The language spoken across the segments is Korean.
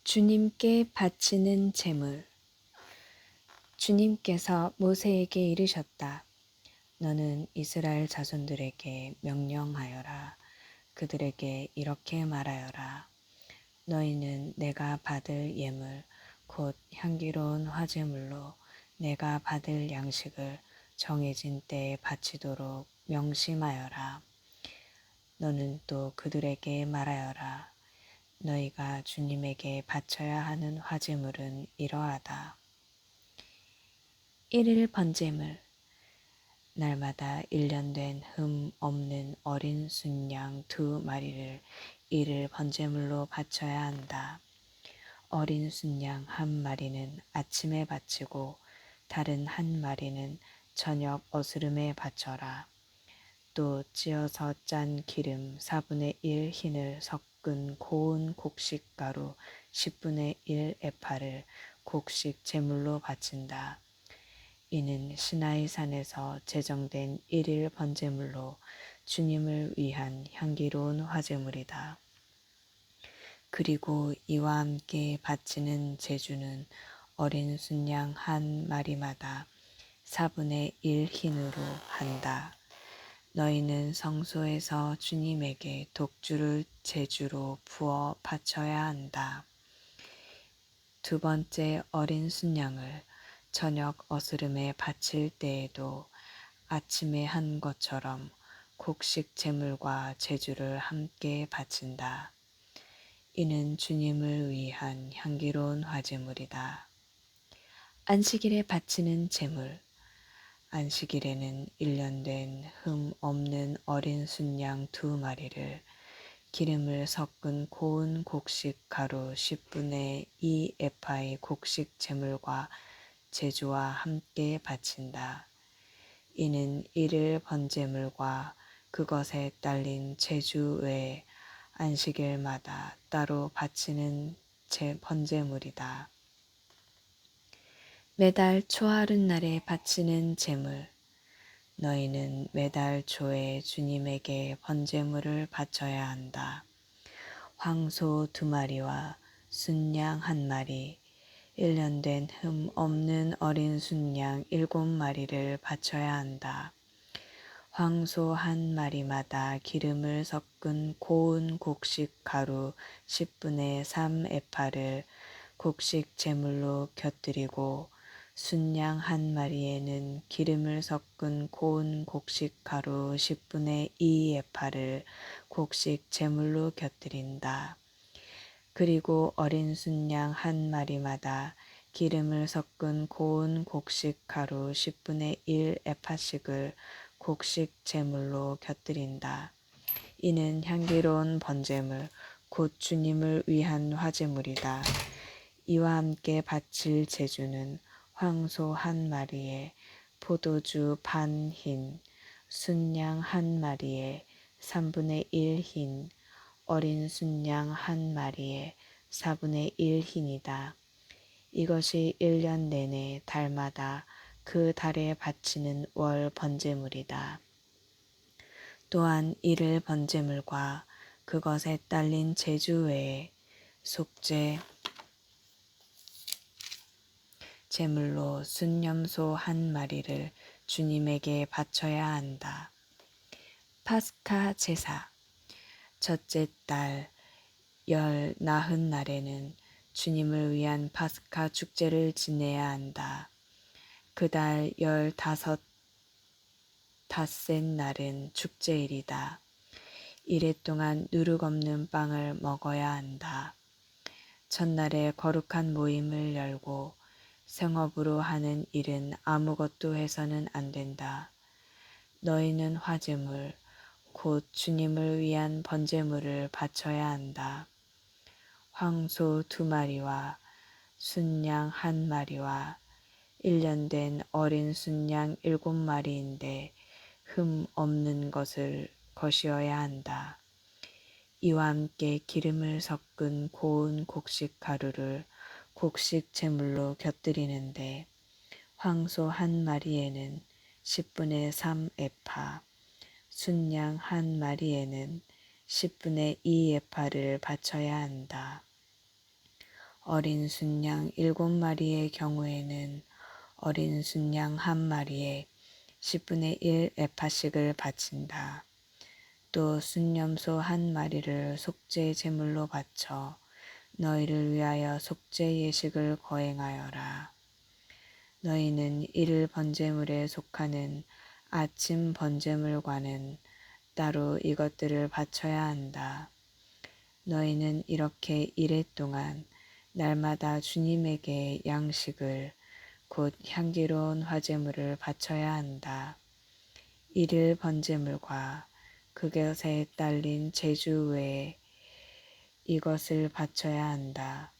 주님께 바치는 제물. 주님께서 모세에게 이르셨다. 너는 이스라엘 자손들에게 명령하여라. 그들에게 이렇게 말하여라. 너희는 내가 받을 예물, 곧 향기로운 화제물로 내가 받을 양식을 정해진 때에 바치도록 명심하여라. 너는 또 그들에게 말하여라. 너희가 주님에게 바쳐야 하는 화제물은 이러하다. 1일 번제물. 날마다 1년 된 흠 없는 어린 순양 2마리를 1일 번제물로 바쳐야 한다. 어린 순양 1마리는 아침에 바치고 다른 1마리는 저녁 어스름에 바쳐라. 또 찌어서 짠 기름 4분의 1 흰을 섞은 고운 곡식가루 10분의 1 에파를 곡식 제물로 바친다. 이는 시나이 산에서 제정된 1일 번제물로 주님을 위한 향기로운 화제물이다. 그리고 이와 함께 바치는 제주는 어린 순양 1마리마다 4분의 1 흰으로 한다. 너희는 성소에서 주님에게 독주를 제주로 부어 바쳐야 한다. 두 번째 어린 순양을 저녁 어스름에 바칠 때에도 아침에 한 것처럼 곡식 제물과 제주를 함께 바친다. 이는 주님을 위한 향기로운 화제물이다. 안식일에 바치는 제물. 안식일에는 1년 된 흠 없는 어린 순양 2마리를 기름을 섞은 고운 곡식 가루 10분의 2 에파의 곡식 제물과 제주와 함께 바친다. 이는 1일 번제물과 그것에 딸린 제주 외에 안식일마다 따로 바치는 번제물이다. 매달 초하룻날에 바치는 제물. 너희는 매달 초에 주님에게 번제물을 바쳐야 한다. 황소 2마리와 순양 1마리, 1년 된 흠 없는 어린 순양 7마리를 바쳐야 한다. 황소 1마리마다 기름을 섞은 고운 곡식 가루 10분의 3 에파를 곡식 제물로 곁들이고 순양 1마리에는 기름을 섞은 고운 곡식 가루 10분의 2 에파를 곡식 제물로 곁들인다. 그리고 어린 순양 1마리마다 기름을 섞은 고운 곡식 가루 10분의 1 에파씩을 곡식 제물로 곁들인다. 이는 향기로운 번제물, 곧 주님을 위한 화제물이다. 이와 함께 바칠 제주는 황소 1마리에 포도주 반 흰, 순양 1마리에 3분의 1 흰, 어린 순양 1마리에 4분의 1 흰이다. 이것이 1년 내내 달마다 그 달에 바치는 월 번제물이다. 또한 1일 번제물과 그것에 딸린 제주 외에 속죄 제물로 순염소 1마리를 주님에게 바쳐야 한다. 파스카 제사. 첫째 달 열 나흔 날에는 주님을 위한 파스카 축제를 지내야 한다. 그 달 15닷새 날은 축제일이다. 이래 동안 누룩 없는 빵을 먹어야 한다. 첫날에 거룩한 모임을 열고 생업으로 하는 일은 아무것도 해서는 안 된다. 너희는 화제물, 곧 주님을 위한 번제물을 바쳐야 한다. 황소 2마리와 순양 1마리와 1년 된 어린 순양 7마리인데 흠 없는 것이어야 한다. 이와 함께 기름을 섞은 고운 곡식 가루를 곡식 제물로 곁들이는데 황소 1마리에는 10분의 3 에파, 순양 1마리에는 10분의 2 에파를 바쳐야 한다. 어린 순양 7마리의 경우에는 어린 순양 1마리에 10분의 1 에파씩을 바친다. 또 순염소 1마리를 속죄 제물로 바쳐 너희를 위하여 속죄 예식을 거행하여라. 너희는 일일 번제물에 속하는 아침 번제물과는 따로 이것들을 바쳐야 한다. 너희는 이렇게 이레 동안 날마다 주님에게 양식을 곧 향기로운 화제물을 바쳐야 한다. 일일 번제물과 그것에 딸린 제주 외에 이것을 바쳐야 한다.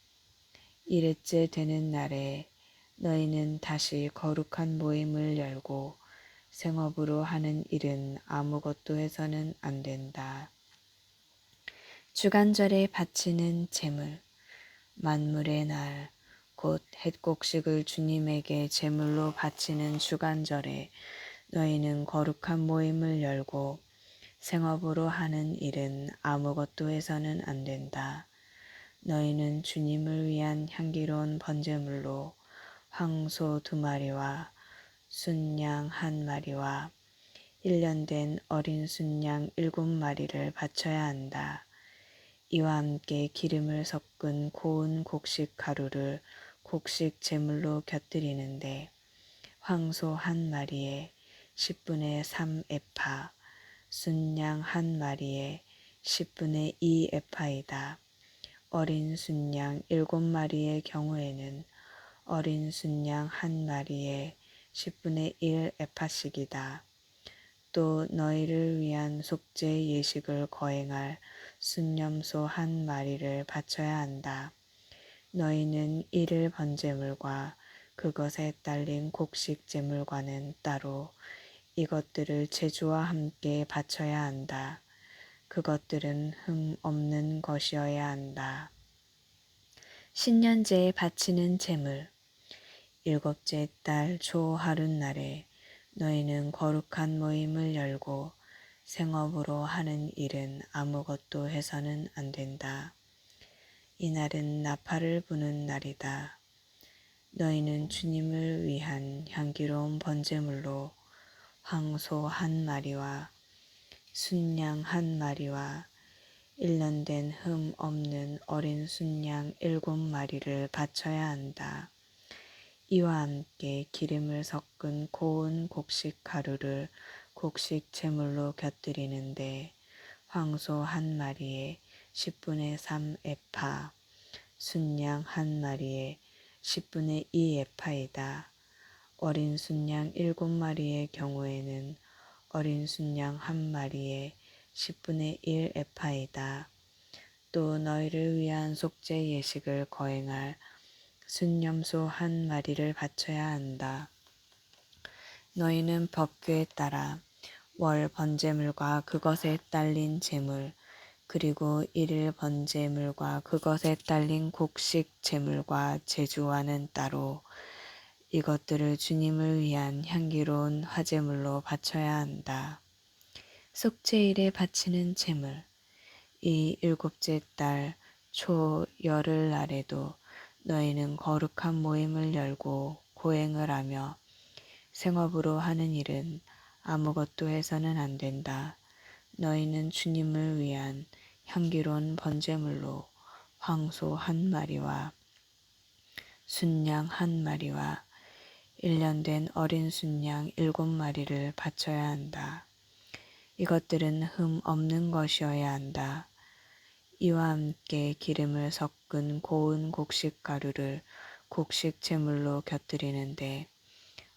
이레째 되는 날에 너희는 다시 거룩한 모임을 열고 생업으로 하는 일은 아무것도 해서는 안 된다. 주간절에 바치는 제물, 만물의 날, 곧 햇곡식을 주님에게 제물로 바치는 주간절에 너희는 거룩한 모임을 열고 생업으로 하는 일은 아무것도 해서는 안 된다. 너희는 주님을 위한 향기로운 번제물로 황소 2마리와 순양 1마리와 1년 된 어린 순양 7마리를 바쳐야 한다. 이와 함께 기름을 섞은 고운 곡식 가루를 곡식 제물로 곁들이는데 황소 1마리에 10분의 3 에파, 순양 1마리에 10분의 2 에파이다. 어린 순양 7마리의 경우에는 어린 순양 1마리에 10분의 1 에파씩이다. 또 너희를 위한 속죄 예식을 거행할 순염소 1마리를 바쳐야 한다. 너희는 일일 번제물과 그것에 딸린 곡식 제물과는 따로 이것들을 제주와 함께 바쳐야 한다. 그것들은 흠 없는 것이어야 한다. 신년제에 바치는 제물, 7째 달 초 하룻날에 너희는 거룩한 모임을 열고 생업으로 하는 일은 아무것도 해서는 안 된다. 이날은 나팔을 부는 날이다. 너희는 주님을 위한 향기로운 번제물로 황소 1마리와 순양 1마리와 1년 된 흠 없는 어린 순양 7마리를 바쳐야 한다. 이와 함께 기름을 섞은 고운 곡식 가루를 곡식 제물로 곁들이는데 황소 1마리에 10분의 3 에파, 순양 1마리에 10분의 2 에파이다. 어린 순양 7마리의 경우에는 어린 순양 1마리에 10분의 1 에파이다. 또 너희를 위한 속죄 예식을 거행할 순염소 1마리를 바쳐야 한다. 너희는 법궤에 따라 월 번제물과 그것에 딸린 제물, 그리고 일일 번제물과 그것에 딸린 곡식 제물과 제주와는 따로 이것들을 주님을 위한 향기로운 화제물로 바쳐야 한다. 속죄일에 바치는 제물, 이 7째 달 초 열흘날에도 너희는 거룩한 모임을 열고 고행을 하며 생업으로 하는 일은 아무것도 해서는 안 된다. 너희는 주님을 위한 향기로운 번제물로 황소 1마리와 순양 1마리와 1년 된 어린 순양 7마리를 바쳐야 한다. 이것들은 흠 없는 것이어야 한다. 이와 함께 기름을 섞은 고운 곡식 가루를 곡식 제물로 곁들이는데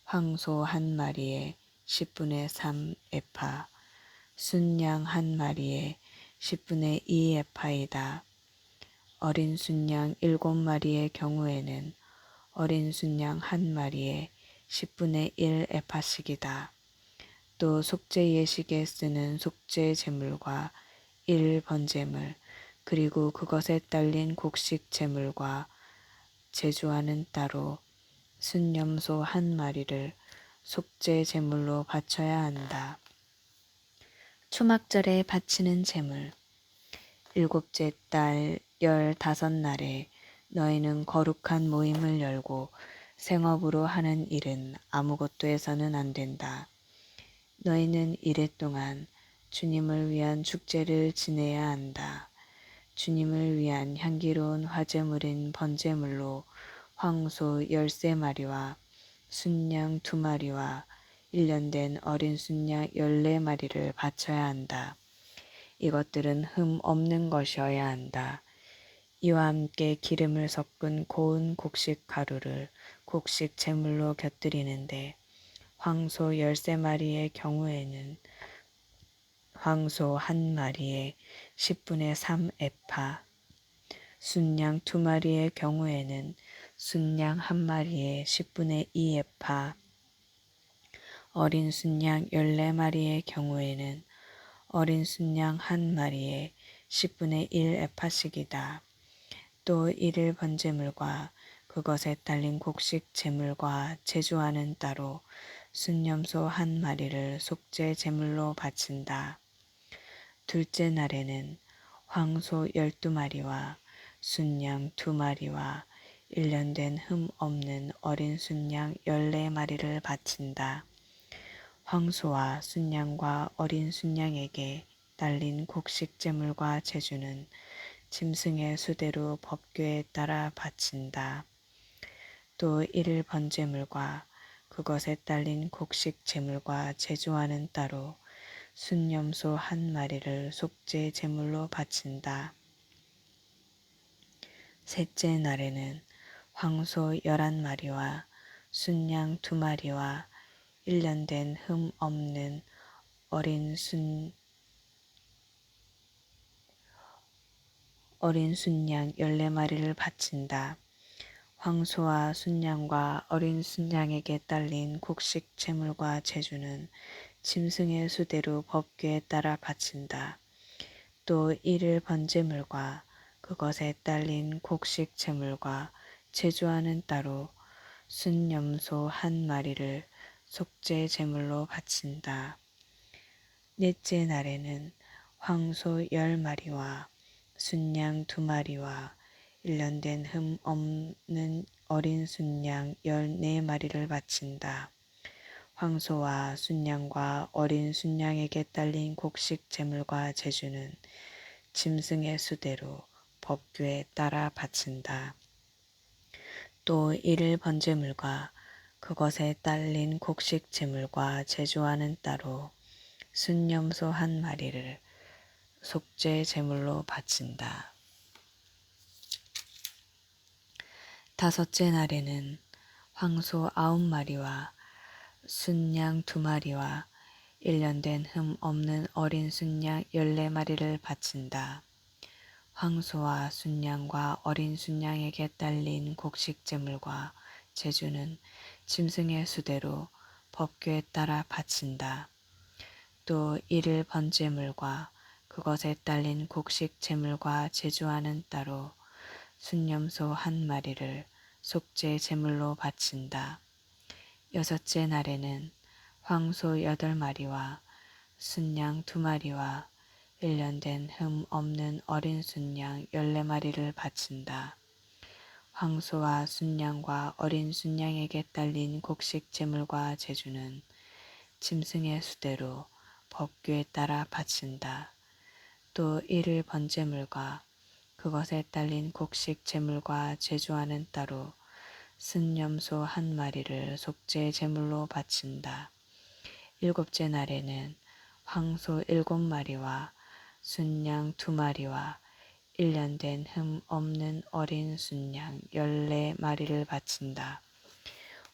황소 1마리에 10분의 3 에파, 순양 1마리에 10분의 2 에파이다. 어린 순양 7마리의 경우에는 어린 순양 1마리에 10분의 1 에파씩이다. 또 속죄 예식에 쓰는 속죄 제물과 일 번제물, 그리고 그것에 딸린 곡식 제물과 제주와는 따로 순염소 1마리를 속죄 제물로 바쳐야 한다. 초막절에 바치는 제물, 7째 달 15날에 너희는 거룩한 모임을 열고 생업으로 하는 일은 아무것도 해서는 안 된다. 너희는 이래 동안 주님을 위한 축제를 지내야 한다. 주님을 위한 향기로운 화제물인 번제물로 황소 13마리와 순양 2마리와 1년 된 어린 순양 14마리를 바쳐야 한다. 이것들은 흠 없는 것이어야 한다. 이와 함께 기름을 섞은 고운 곡식 가루를 곡식 제물로 곁들이는데 황소 13마리의 경우에는 황소 1마리에 10분의 3 에파, 순양 2마리의 경우에는 순양 1마리에 10분의 2 에파, 어린 순양 14마리의 경우에는 어린 순양 1마리에 10분의 1 에파씩이다. 또 일일 번제물과 그것에 딸린 곡식 제물과 제주와는 따로 순염소 1마리를 속죄 제물로 바친다. 둘째 날에는 황소 12마리와 순양 2마리와 1년 된 흠 없는 어린 순양 14마리를 바친다. 황소와 순양과 어린 순양에게 딸린 곡식 제물과 제주는 짐승의 수대로 법궤에 따라 바친다. 또 일일 번제물과 그것에 딸린 곡식 제물과 제주와는 따로 순염소 1마리를 속죄 제물로 바친다. 셋째 날에는 황소 11마리와 순양 2마리와 1년 된 흠 없는 어린 순양 14마리를 바친다. 황소와 순양과 어린 순양에게 딸린 곡식 제물과 제주는 짐승의 수대로 법궤에 따라 바친다. 또 일일 번제물과 그것에 딸린 곡식 제물과 제주와는 따로 순염소 1마리를 속죄 제물로 바친다. 넷째 날에는 황소 10마리와 순양 2마리와 1년 된 흠 없는 어린 순양 14마리를 바친다. 황소와 순양과 어린 순양에게 딸린 곡식 제물과 제주는 짐승의 수대로 법궤에 따라 바친다. 또 일일 번제물과 그것에 딸린 곡식 제물과 제주와는 따로 순염소 1마리를 속죄 제물로 바친다. 다섯째 날에는 황소 9마리와 순양 2마리와 1년 된 흠 없는 어린 순양 14마리를 바친다. 황소와 순양과 어린 순양에게 딸린 곡식 제물과 제주는 짐승의 수대로 법궤에 따라 바친다. 또 일일 번제물과 그것에 딸린 곡식 제물과 제주와는 따로 순염소 1마리를 속죄 제물로 바친다. 여섯째 날에는 황소 8마리와 순양 2마리와 1년 된 흠 없는 어린 순양 14마리를 바친다. 황소와 순양과 어린 순양에게 딸린 곡식 제물과 제주는 짐승의 수대로 법궤에 따라 바친다. 또 일일 번제물과 그것에 딸린 곡식 제물과 제주와는 따로 순염소 1마리를 속죄 제물로 바친다. 일곱째 날에는 황소 7마리와 순양 2마리와 1년 된 흠 없는 어린 순양 14마리를 바친다.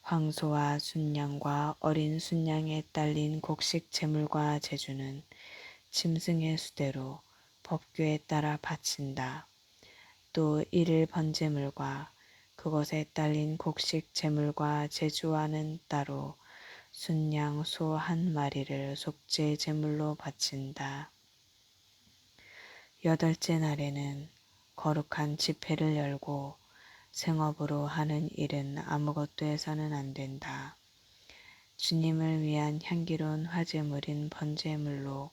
황소와 순양과 어린 순양에 딸린 곡식 제물과 제주는 짐승의 수대로 법궤에 따라 바친다. 또 일일 번제물과 그것에 딸린 곡식 제물과 제주와는 따로 순양 소 1마리를 속죄 제물로 바친다. 여덟째 날에는 거룩한 집회를 열고 생업으로 하는 일은 아무것도 해서는 안 된다. 주님을 위한 향기로운 화제물인 번제물로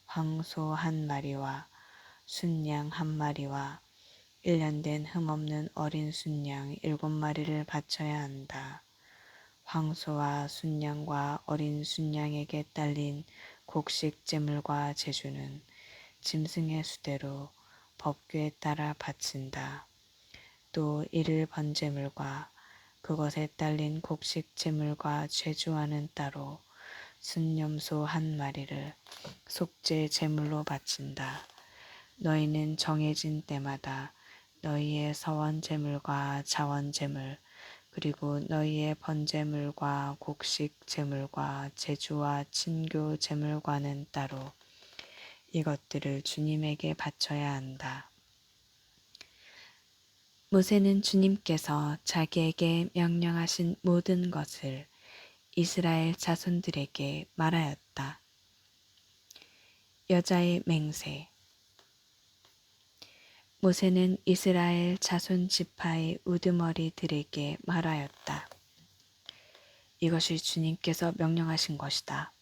황소 1마리와 순양 1마리와 1년 된 흠없는 어린 순양 7마리를 바쳐야 한다. 황소와 순양과 어린 순양에게 딸린 곡식 제물과 제주는 짐승의 수대로 법규에 따라 바친다. 또 이를 번제물과 그것에 딸린 곡식 제물과 제주와는 따로 순염소 1마리를 속죄 제물로 바친다. 너희는 정해진 때마다 너희의 서원 제물과 자원 제물 그리고 너희의 번제물과 곡식 제물과 제주와 친교 제물과는 따로 이것들을 주님에게 바쳐야 한다. 모세는 주님께서 자기에게 명령하신 모든 것을 이스라엘 자손들에게 말하였다. 여자의 맹세. 모세는 이스라엘 자손 지파의 우두머리들에게 말하였다. 이것이 주님께서 명령하신 것이다.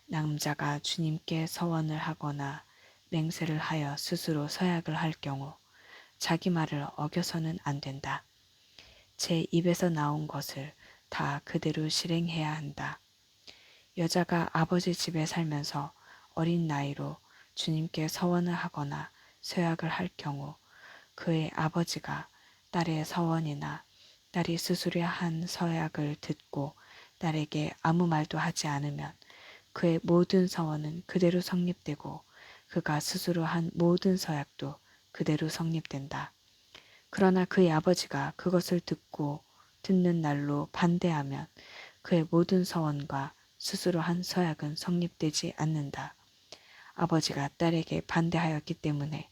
남자가 주님께 서원을 하거나 맹세를 하여 스스로 서약을 할 경우 자기 말을 어겨서는 안 된다. 제 입에서 나온 것을 다 그대로 실행해야 한다. 여자가 아버지 집에 살면서 어린 나이로 주님께 서원을 하거나 서약을 할 경우 그의 아버지가 딸의 서원이나 딸이 스스로 한 서약을 듣고 딸에게 아무 말도 하지 않으면 그의 모든 서원은 그대로 성립되고 그가 스스로 한 모든 서약도 그대로 성립된다. 그러나 그의 아버지가 그것을 듣는 날로 반대하면 그의 모든 서원과 스스로 한 서약은 성립되지 않는다. 아버지가 딸에게 반대하였기 때문에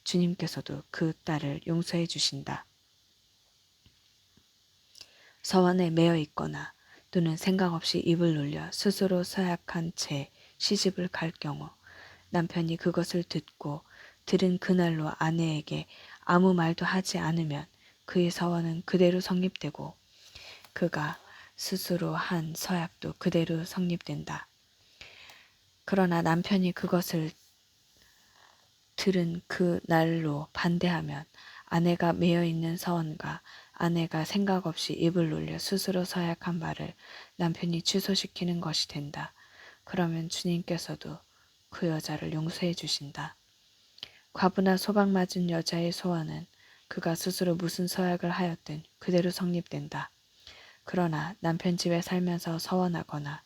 주님께서도 그 딸을 용서해 주신다. 서원에 매여 있거나 또는 생각 없이 입을 놀려 스스로 서약한 채 시집을 갈 경우 남편이 그것을 들은 그날로 아내에게 아무 말도 하지 않으면 그의 서원은 그대로 성립되고 그가 스스로 한 서약도 그대로 성립된다. 그러나 남편이 그것을 들은 그 날로 반대하면 아내가 매여 있는 서원과 아내가 생각 없이 입을 놀려 스스로 서약한 말을 남편이 취소시키는 것이 된다. 그러면 주님께서도 그 여자를 용서해 주신다. 과부나 소방 맞은 여자의 소원은 그가 스스로 무슨 서약을 하였든 그대로 성립된다. 그러나 남편 집에 살면서 서원하거나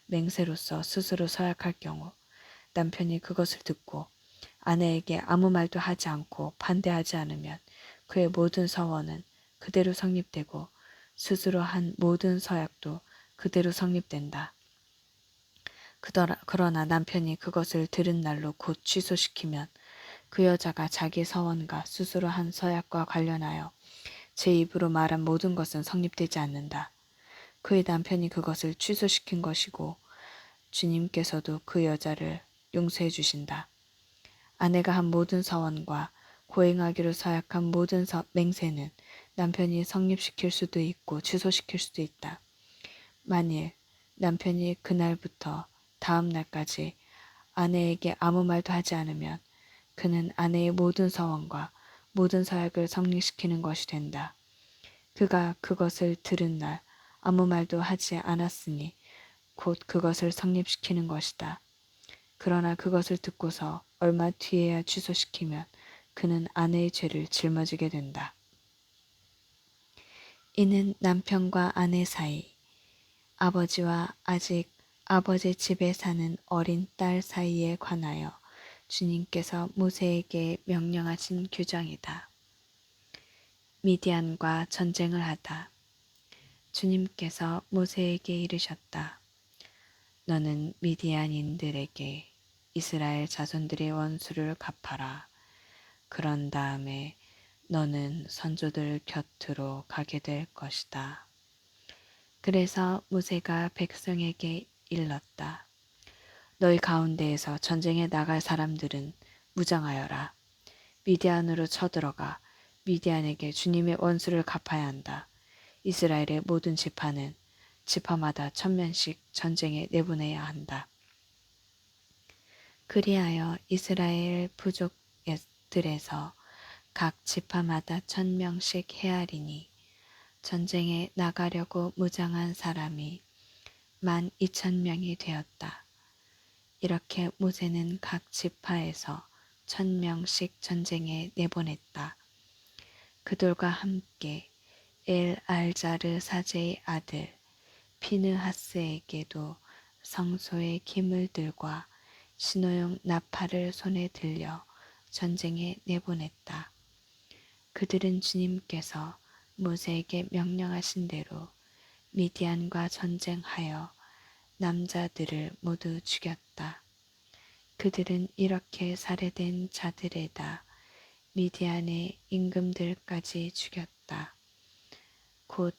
맹세로서 스스로 서약할 경우 남편이 그것을 듣고 아내에게 아무 말도 하지 않고 반대하지 않으면 그의 모든 서원은 그대로 성립되고 스스로 한 모든 서약도 그대로 성립된다. 그러나 남편이 그것을 들은 날로 곧 취소시키면 그 여자가 자기 서원과 스스로 한 서약과 관련하여 제 입으로 말한 모든 것은 성립되지 않는다. 그의 남편이 그것을 취소시킨 것이고 주님께서도 그 여자를 용서해 주신다. 아내가 한 모든 서원과 고행하기로 서약한 모든 맹세는 남편이 성립시킬 수도 있고 취소시킬 수도 있다. 만일 남편이 그날부터 다음 날까지 아내에게 아무 말도 하지 않으면 그는 아내의 모든 서원과 모든 서약을 성립시키는 것이 된다. 그가 그것을 들은 날 아무 말도 하지 않았으니 곧 그것을 성립시키는 것이다. 그러나 그것을 듣고서 얼마 뒤에야 취소시키면 그는 아내의 죄를 짊어지게 된다. 이는 남편과 아내 사이, 아버지와 아직 아버지 집에 사는 어린 딸 사이에 관하여 주님께서 모세에게 명령하신 규정이다. 미디안과 전쟁을 하다. 주님께서 모세에게 이르셨다. 너는 미디안인들에게 이스라엘 자손들의 원수를 갚아라. 그런 다음에 너는 선조들 곁으로 가게 될 것이다. 그래서 모세가 백성에게 일렀다. 너희 가운데에서 전쟁에 나갈 사람들은 무장하여라. 미디안으로 쳐들어가 미디안에게 주님의 원수를 갚아야 한다. 이스라엘의 모든 지파는 지파마다 1000명씩 전쟁에 내보내야 한다. 그리하여 이스라엘 부족들에서 각 지파마다 1000명씩 헤아리니 전쟁에 나가려고 무장한 사람이 12,000명이 되었다. 이렇게 모세는 각 지파에서 1000명씩 전쟁에 내보냈다. 그들과 함께 엘알자르 사제의 아들 피느하스에게도 성소의 기물들과 신호용 나팔을 손에 들려 전쟁에 내보냈다. 그들은 주님께서 모세에게 명령하신 대로 미디안과 전쟁하여 남자들을 모두 죽였다. 그들은 이렇게 살해된 자들에다 미디안의 임금들까지 죽였다. 곧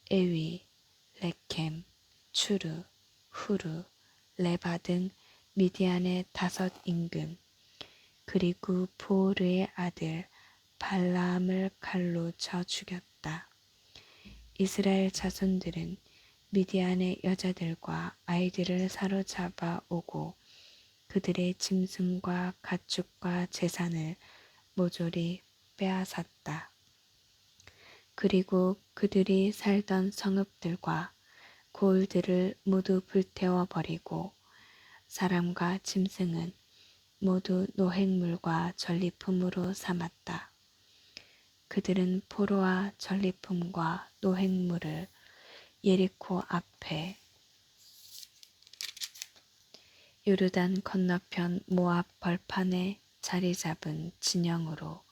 에위, 레켐, 추르, 후르, 레바 등 미디안의 5 임금, 그리고 보르의 아들 발라함을 칼로 쳐 죽였다. 이스라엘 자손들은 미디안의 여자들과 아이들을 사로잡아 오고 그들의 짐승과 가축과 재산을 모조리 빼앗았다. 그리고 그들이 살던 성읍들과 고을들을 모두 불태워 버리고 사람과 짐승은 모두 노획물과 전리품으로 삼았다. 그들은 포로와 전리품과 노획물을 예리코 앞에 요르단 건너편 모압 벌판에 자리 잡은 진영으로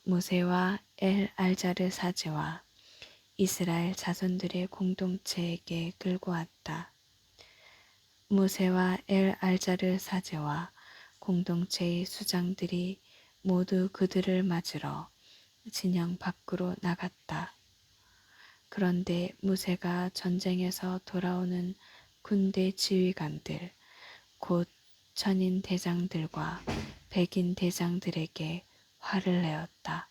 모세와 엘알자르 사제와 이스라엘 자손들의 공동체에게 끌고 왔다. 모세와 엘알자르 사제와 공동체의 수장들이 모두 그들을 맞으러 진영 밖으로 나갔다. 그런데 모세가 전쟁에서 돌아오는 군대 지휘관들, 곧 천인 대장들과 백인 대장들에게 화를 내었다.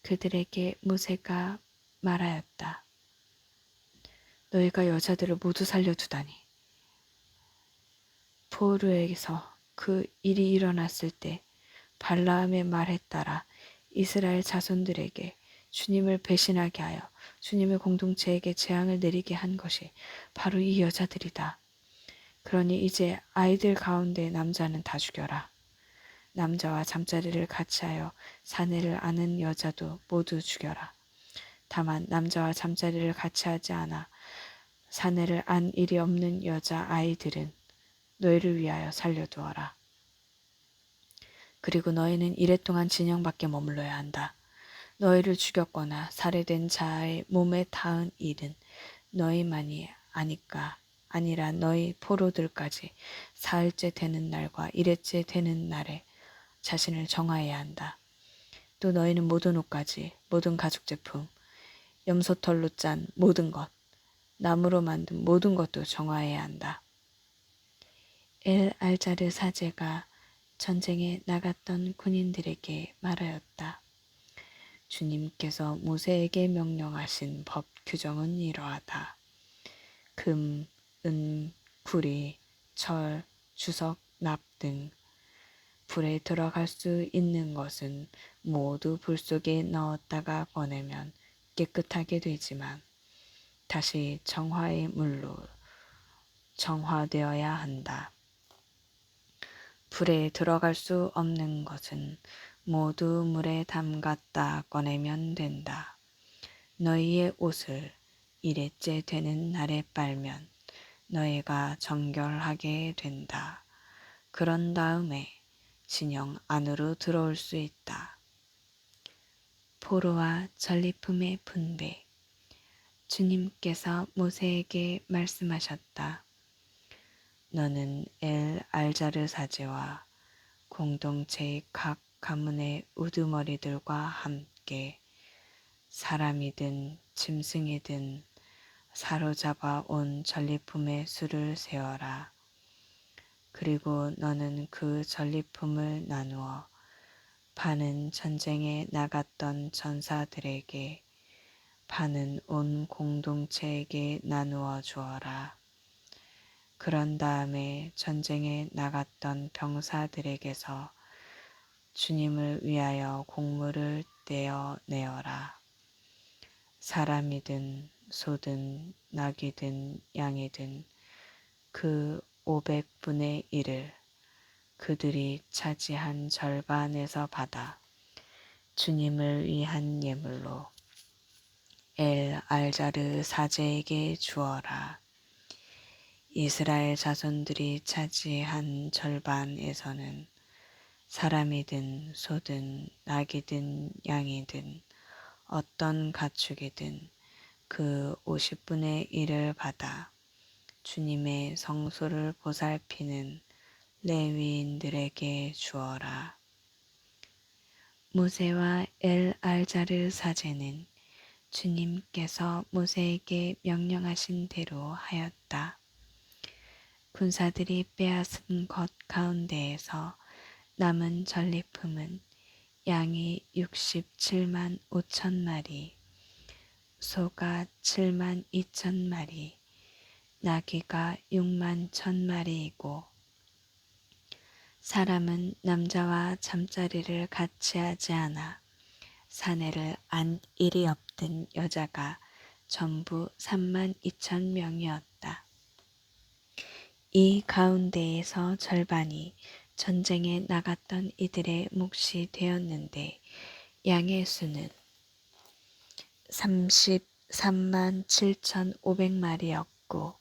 그들에게 모세가 말하였다. 너희가 여자들을 모두 살려두다니. 포르에서 그 일이 일어났을 때 발라함의 말에 따라 이스라엘 자손들에게 주님을 배신하게 하여 주님의 공동체에게 재앙을 내리게 한 것이 바로 이 여자들이다. 그러니 이제 아이들 가운데 남자는 다 죽여라. 남자와 잠자리를 같이 하여 사내를 아는 여자도 모두 죽여라. 다만 남자와 잠자리를 같이 하지 않아 사내를 안 일이 없는 여자 아이들은 너희를 위하여 살려두어라. 그리고 너희는 이랫동안 진영 밖에 머물러야 한다. 너희를 죽였거나 살해된 자의 몸에 닿은 일은 너희만이 아니까 아니라 너희 포로들까지 사흘째 되는 날과 일회째 되는 날에 자신을 정화해야 한다. 또 너희는 모든 옷가지, 모든 가죽 제품, 염소털로 짠 모든 것, 나무로 만든 모든 것도 정화해야 한다. 엘알자르 사제가 전쟁에 나갔던 군인들에게 말하였다. 주님께서 모세에게 명령하신 법 규정은 이러하다. 금, 은, 구리, 철, 주석, 납 등 불에 들어갈 수 있는 것은 모두 불 속에 넣었다가 꺼내면 깨끗하게 되지만 다시 정화의 물로 정화되어야 한다. 불에 들어갈 수 없는 것은 모두 물에 담갔다 꺼내면 된다. 너희의 옷을 일회째 되는 날에 빨면 너희가 정결하게 된다. 그런 다음에 진영 안으로 들어올 수 있다. 포로와 전리품의 분배. 주님께서 모세에게 말씀하셨다. 너는 엘알자르 사제와 공동체의 각 가문의 우두머리들과 함께 사람이든 짐승이든 사로잡아 온 전리품의 수를 세어라. 그리고 너는 그 전리품을 나누어 반은 전쟁에 나갔던 전사들에게, 반은 온 공동체에게 나누어 주어라. 그런 다음에 전쟁에 나갔던 병사들에게서 주님을 위하여 곡물을 떼어 내어라. 사람이든 소든 낙이든 양이든 그 500분의 1을 그들이 차지한 절반에서 받아 주님을 위한 예물로 알자르 사제에게 주어라. 이스라엘 자손들이 차지한 절반에서는 사람이든 소든 낙이든 양이든 어떤 가축이든 그 50분의 1을 받아 주님의 성소를 보살피는 레위인들에게 주어라. 모세와 알자르 사제는 주님께서 모세에게 명령하신 대로 하였다. 군사들이 빼앗은 것 가운데에서 남은 전리품은 양이 67만 5천 마리, 소가 7만 2천 마리, 나귀가 6만 1천 마리이고 사람은 남자와 잠자리를 같이 하지 않아 사내를 안 일이 없던 여자가 전부 3만 2천 명이었다. 이 가운데에서 절반이 전쟁에 나갔던 이들의 몫이 되었는데 양의 수는 33만 7,500마리였고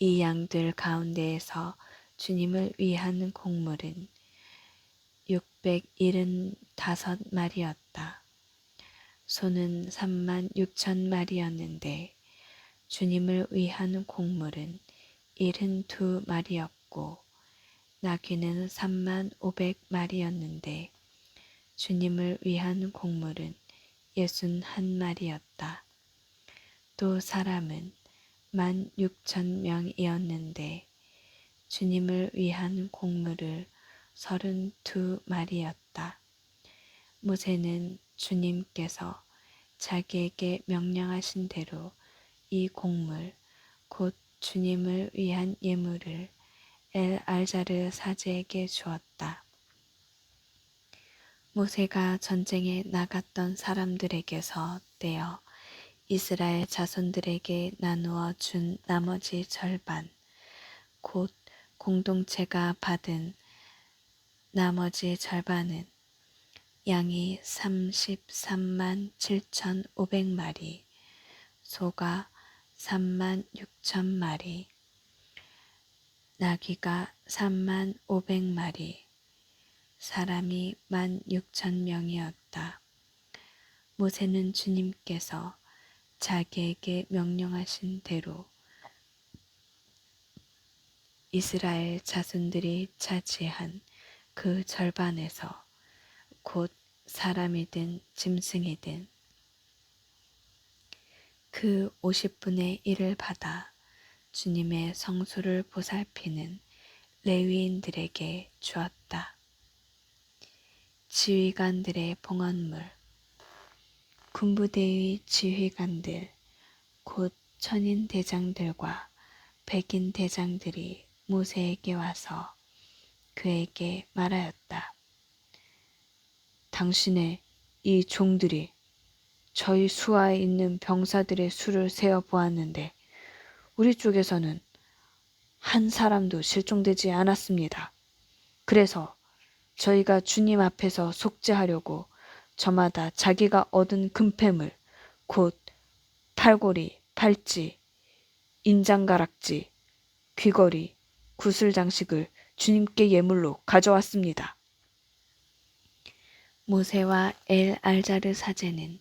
이 양들 가운데에서 주님을 위한 곡물은 675마리였다. 소는 3만 6천 마리였는데 주님을 위한 곡물은 72마리였고 나귀는 3만 500마리였는데 주님을 위한 곡물은 61마리였다. 또 사람은 16,000명이었는데 주님을 위한 곡물을 32마리였다. 모세는 주님께서 자기에게 명령하신 대로 이 곡물 곧 주님을 위한 예물을 알자르 사제에게 주었다. 모세가 전쟁에 나갔던 사람들에게서 떼어 이스라엘 자손들에게 나누어 준 나머지 절반, 곧 공동체가 받은 나머지 절반은 양이 33만 7,500마리, 소가 3만 6천 마리, 나귀가 3만 500마리, 사람이 16,000명이었다. 모세는 주님께서 자기에게 명령하신 대로 이스라엘 자손들이 차지한 그 절반에서 곧 사람이든 짐승이든 그 50분의 1을 받아 주님의 성소를 보살피는 레위인들에게 주었다. 지휘관들의 봉헌물, 군부대의 지휘관들, 곧 천인 대장들과 백인 대장들이 모세에게 와서 그에게 말하였다. 당신의 이 종들이 저희 수하에 있는 병사들의 수를 세어 보았는데 우리 쪽에서는 한 사람도 실종되지 않았습니다. 그래서 저희가 주님 앞에서 속죄하려고 저마다 자기가 얻은 금패물, 곧 팔고리, 팔찌, 인장가락지, 귀걸이, 구슬장식을 주님께 예물로 가져왔습니다. 모세와 알자르 사제는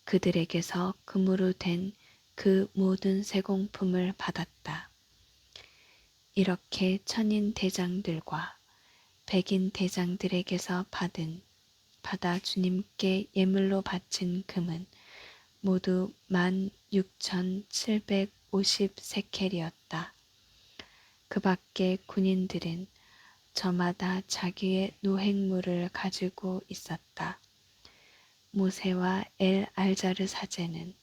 그들에게서 금으로 된 그 모든 세공품을 받았다. 이렇게 천인 대장들과 백인 대장들에게서 받아 주님께 예물로 바친 금은 모두 16,750세켈이었다. 그 밖에 군인들은 저마다 자기의 노획물을 가지고 있었다. 모세와 알자르 사제는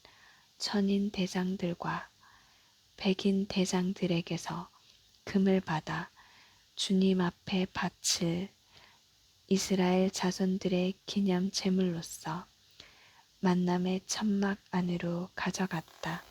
천인 대장들과 백인 대장들에게서 금을 받아 주님 앞에 바칠 이스라엘 자손들의 기념 제물로서 만남의 천막 안으로 가져갔다.